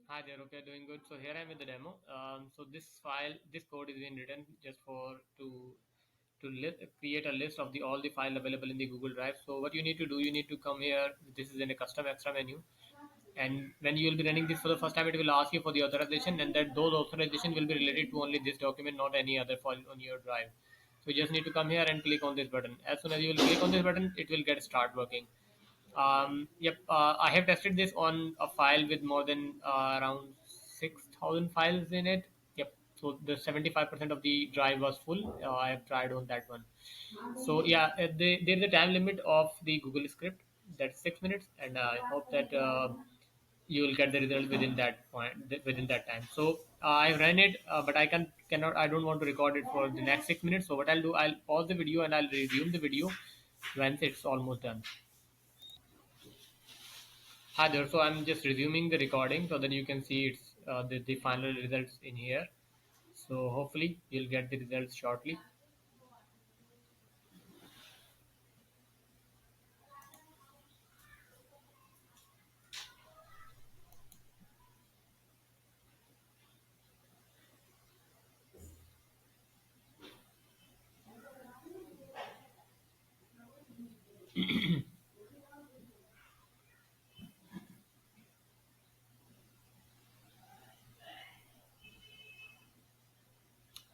Hi there. Okay, doing good. So here I'm with the demo. So this file, this code is being written just for to create a list of the all the file available in the Google Drive. So what you need to do, you need to come here. This is in a custom extra menu, and when you will be running this for the first time, it will ask you for the authorization, and that those authorization will be related to only this document, not any other file on your drive. So you just need to come here and click on this button. As soon as you will click on this button, it will get start working. Yep, I have tested this on a file with more than around 6,000 files in it. Yep, so the 75% of the drive was full. I have tried on that one. So yeah, there is a time limit of the Google script, that's 6 minutes, and I hope that you will get the result within that point, within that time. So I ran it, but cannot, I don't want to record it for the next 6 minutes. So what I'll do, I'll pause the video and I'll resume the video once it's almost done. Hi there. So I'm just resuming the recording so that you can see the final results in here. So hopefully you'll get the results shortly.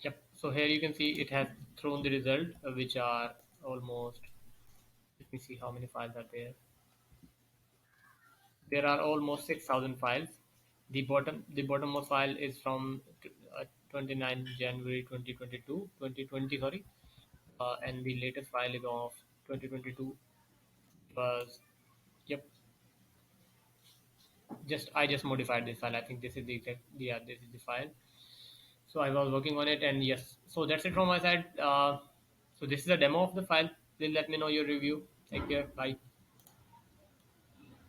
Yep. So here you can see it has thrown the result, which are almost. Let me see how many files are there. There are almost 6,000 files. The bottommost file is from 29 January 2022, 2020, sorry, and the latest file is of 2022. Was Yep. Just I just modified this file. I think this is the exact, yeah, this is the file. So I was working on it, and yes, so that's it from my side. So this is a demo of the file. Please let me know your review. Take care. Bye.